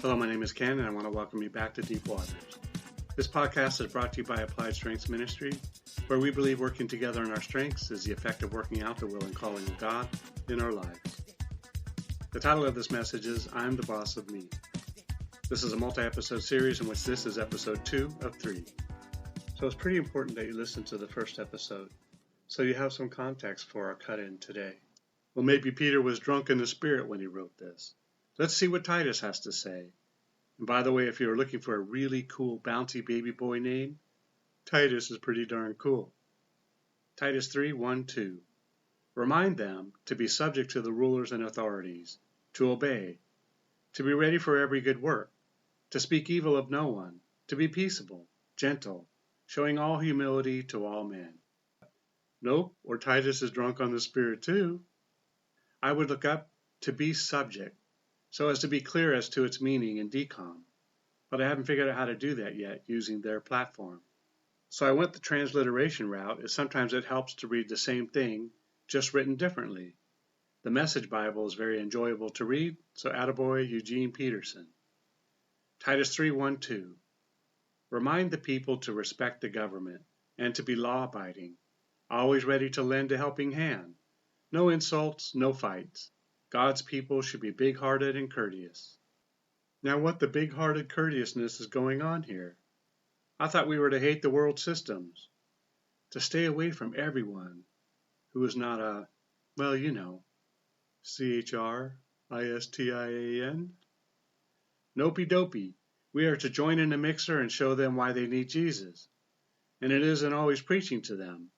Hello, my name is Ken, and I want to welcome you back to Deep Waters. This podcast is brought to you by Applied Strengths Ministry, where we believe working together in our strengths is the effect of working out the will and calling of God in our lives. The title of this message is I'm the Boss of Me. This is a multi-episode series in which this is episode 2 of 3. So it's pretty important that you listen to the first episode, so you have some context for our cut-in today. Well, maybe Peter was drunk in the spirit when he wrote this. Let's see what Titus has to say. And by the way, if you're looking for a really cool bounty baby boy name, Titus is pretty darn cool. Titus 3:1-2. Remind them to be subject to the rulers and authorities, to obey, to be ready for every good work, to speak evil of no one, to be peaceable, gentle, showing all humility to all men. Nope, or Titus is drunk on the spirit too. I would look up to be subject, so as to be clear as to its meaning in decom, but I haven't figured out how to do that yet using their platform. So I went the transliteration route, as sometimes it helps to read the same thing, just written differently. The Message Bible is very enjoyable to read, so attaboy Eugene Peterson. Titus 3:1-2. Remind the people to respect the government and to be law-abiding, always ready to lend a helping hand. No insults, no fights. God's people should be big-hearted and courteous. Now what the big-hearted courteousness is going on here? I thought we were to hate the world systems, to stay away from everyone who is not a, well, you know, CHRISTIAN. Nopey-dopey. We are to join in the mixer and show them why they need Jesus. And it isn't always preaching to them.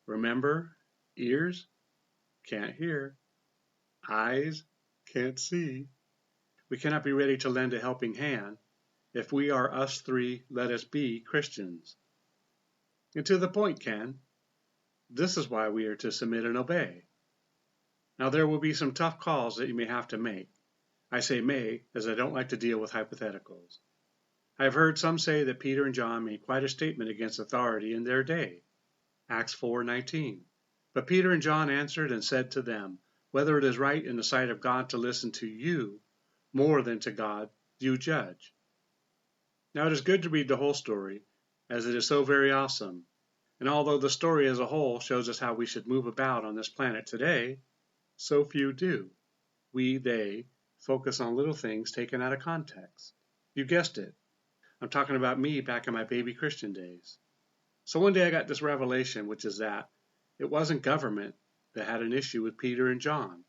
Remember, ears can't hear. Eyes can't see. We cannot be ready to lend a helping hand if we are us three, let us be Christians. And to the point, Ken, this is why we are to submit and obey. Now there will be some tough calls that you may have to make. I say may, as I don't like to deal with hypotheticals. I have heard some say that Peter and John made quite a statement against authority in their day. Acts 4:19. But Peter and John answered and said to them, whether it is right in the sight of God to listen to you more than to God, you judge. Now it is good to read the whole story, as it is so very awesome. And although the story as a whole shows us how we should move about on this planet today, so few do. They focus on little things taken out of context. You guessed it. I'm talking about me back in my baby Christian days. So one day I got this revelation, which is that it wasn't government that had an issue with Peter and John,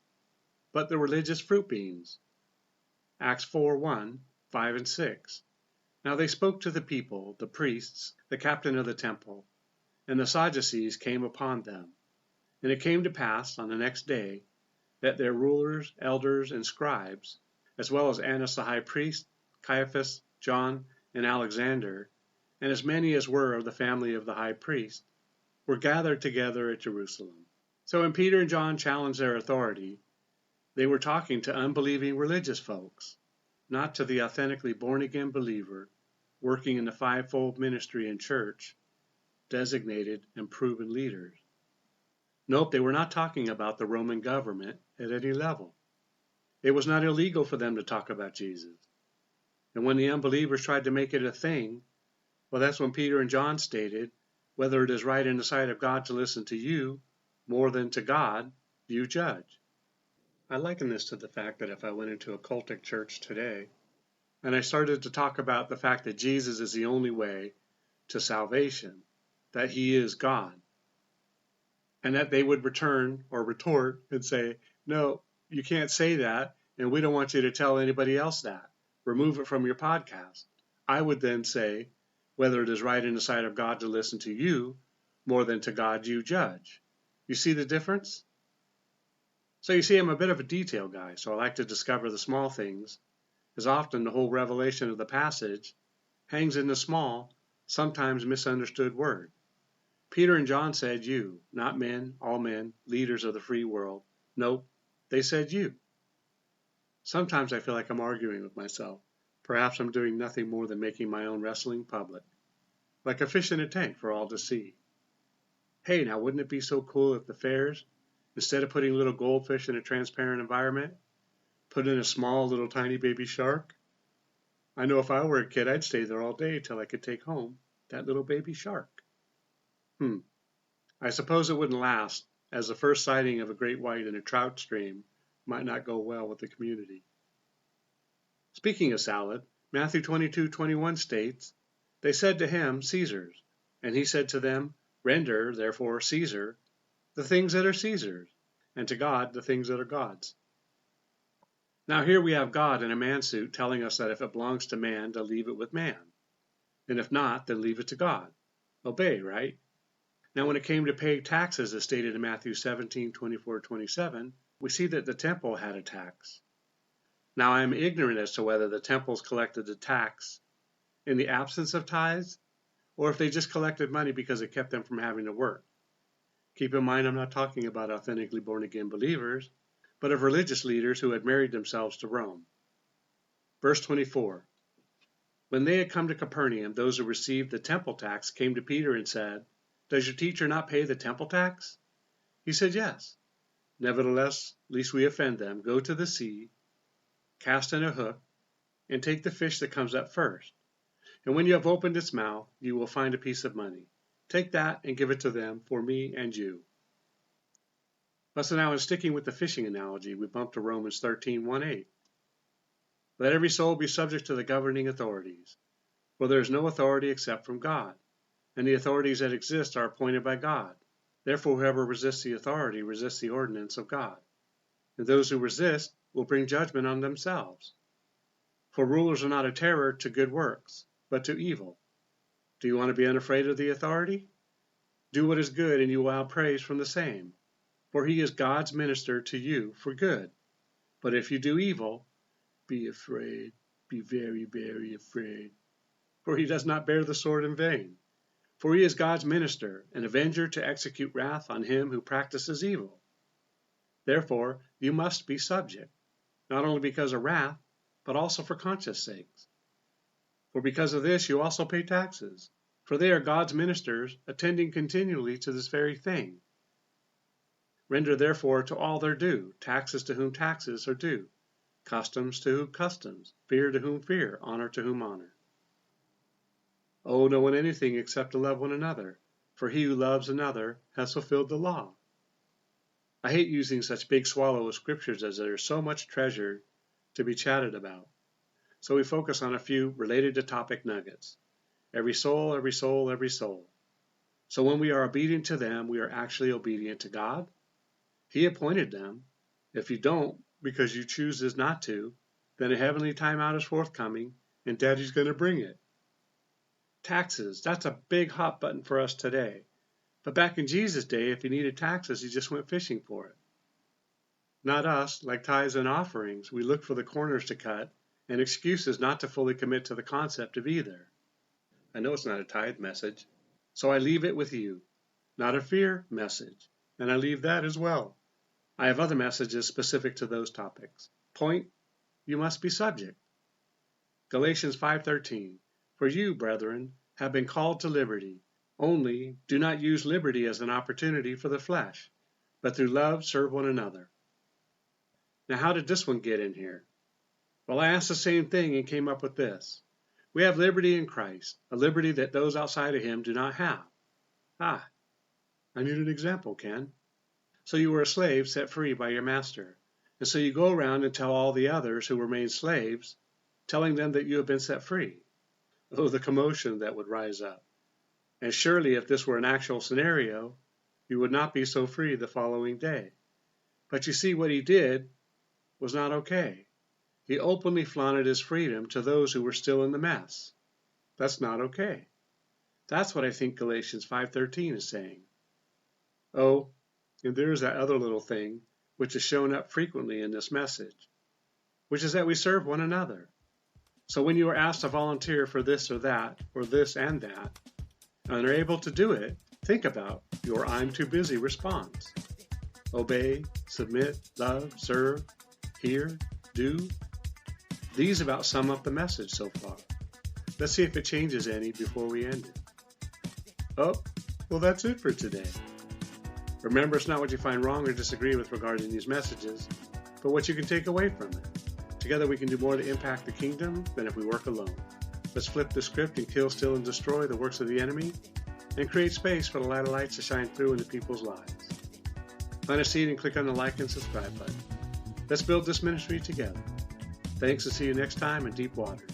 but the religious fruit beans. Acts 4:1, 5 and 6. Now they spoke to the people, the priests, the captain of the temple, and the Sadducees came upon them. And it came to pass on the next day that their rulers, elders, and scribes, as well as Annas the high priest, Caiaphas, John, and Alexander, and as many as were of the family of the high priest, were gathered together at Jerusalem. So when Peter and John challenged their authority, they were talking to unbelieving religious folks, not to the authentically born-again believer working in the fivefold ministry and church, designated and proven leaders. Nope, they were not talking about the Roman government at any level. It was not illegal for them to talk about Jesus. And when the unbelievers tried to make it a thing, well, that's when Peter and John stated, whether it is right in the sight of God to listen to you more than to God, you judge. I liken this to the fact that if I went into a cultic church today, and I started to talk about the fact that Jesus is the only way to salvation, that he is God, and that they would return or retort and say, no, you can't say that, and we don't want you to tell anybody else that. Remove it from your podcast. I would then say, whether it is right in the sight of God to listen to you more than to God, you judge. You see the difference? So you see, I'm a bit of a detail guy, so I like to discover the small things, as often the whole revelation of the passage hangs in the small, sometimes misunderstood word. Peter and John said you, not men, all men, leaders of the free world. Nope, they said you. Sometimes I feel like I'm arguing with myself. Perhaps I'm doing nothing more than making my own wrestling public, like a fish in a tank for all to see. Hey, now wouldn't it be so cool if the fairs, instead of putting little goldfish in a transparent environment, put in a small little tiny baby shark? I know if I were a kid, I'd stay there all day till I could take home that little baby shark. I suppose it wouldn't last, as the first sighting of a great white in a trout stream might not go well with the community. Speaking of salad, Matthew 22:21 states, "They said to him, Caesar's. And he said to them, Render, therefore, Caesar the things that are Caesar's, and to God the things that are God's." Now here we have God in a man suit telling us that if it belongs to man, to leave it with man. And if not, then leave it to God. Obey, right? Now when it came to paying taxes, as stated in Matthew 17:24-27, we see that the temple had a tax. Now I am ignorant as to whether the temples collected the tax in the absence of tithes, or if they just collected money because it kept them from having to work. Keep in mind, I'm not talking about authentically born-again believers, but of religious leaders who had married themselves to Rome. Verse 24, "When they had come to Capernaum, those who received the temple tax came to Peter and said, Does your teacher not pay the temple tax? He said, Yes. Nevertheless, lest we offend them, go to the sea, cast in a hook, and take the fish that comes up first. And when you have opened its mouth, you will find a piece of money. Take that and give it to them for me and you." But so now in sticking with the fishing analogy, we bump to Romans 13:1-8. "Let every soul be subject to the governing authorities, for there is no authority except from God, and the authorities that exist are appointed by God. Therefore whoever resists the authority resists the ordinance of God, and those who resist will bring judgment on themselves. For rulers are not a terror to good works, but to evil. Do you want to be unafraid of the authority? Do what is good, and you will have praise from the same, for he is God's minister to you for good. But if you do evil, be afraid, be very, very afraid, for he does not bear the sword in vain. For he is God's minister, an avenger to execute wrath on him who practices evil. Therefore you must be subject, not only because of wrath, but also for conscience sakes. For because of this you also pay taxes, for they are God's ministers, attending continually to this very thing. Render therefore to all their due, taxes to whom taxes are due, customs to whom customs, fear to whom fear, honor to whom honor. Owe no one anything except to love one another, for he who loves another has fulfilled the law." I hate using such big swallow of scriptures as there is so much treasure to be chatted about. So we focus on a few related to topic nuggets. Every soul, every soul, every soul. So when we are obedient to them, we are actually obedient to God. He appointed them. If you don't, because you choose not to, then a heavenly timeout is forthcoming, and Daddy's going to bring it. Taxes, that's a big hot button for us today. But back in Jesus' day, if he needed taxes, he just went fishing for it. Not us, like tithes and offerings, we look for the corners to cut and excuses not to fully commit to the concept of either. I know it's not a tithe message, so I leave it with you. Not a fear message, and I leave that as well. I have other messages specific to those topics. Point, you must be subject. Galatians 5:13, "For you, brethren, have been called to liberty. Only do not use liberty as an opportunity for the flesh, but through love serve one another." Now how did this one get in here? Well, I asked the same thing and came up with this. We have liberty in Christ, a liberty that those outside of him do not have. I need an example, Ken. So you were a slave set free by your master, and so you go around and tell all the others who remain slaves, telling them that you have been set free. Oh, the commotion that would rise up. And surely if this were an actual scenario, you would not be so free the following day. But you see, what he did was not okay. He openly flaunted his freedom to those who were still in the mess. That's not okay. That's what I think Galatians 5:13 is saying. Oh, and there's that other little thing which is shown up frequently in this message, which is that we serve one another. So when you are asked to volunteer for this or that, or this and that, and are able to do it, think about your "I'm too busy" response. Obey, submit, love, serve, hear, do. These about sum up the message so far. Let's see if it changes any before we end it. Oh, well, that's it for today. Remember, it's not what you find wrong or disagree with regarding these messages, but what you can take away from it. Together we can do more to impact the kingdom than if we work alone. Let's flip the script and kill, steal, and destroy the works of the enemy and create space for the light of lights to shine through into people's lives. Plant a seed and click on the like and subscribe button. Let's build this ministry together. Thanks, and see you next time in Deep Waters.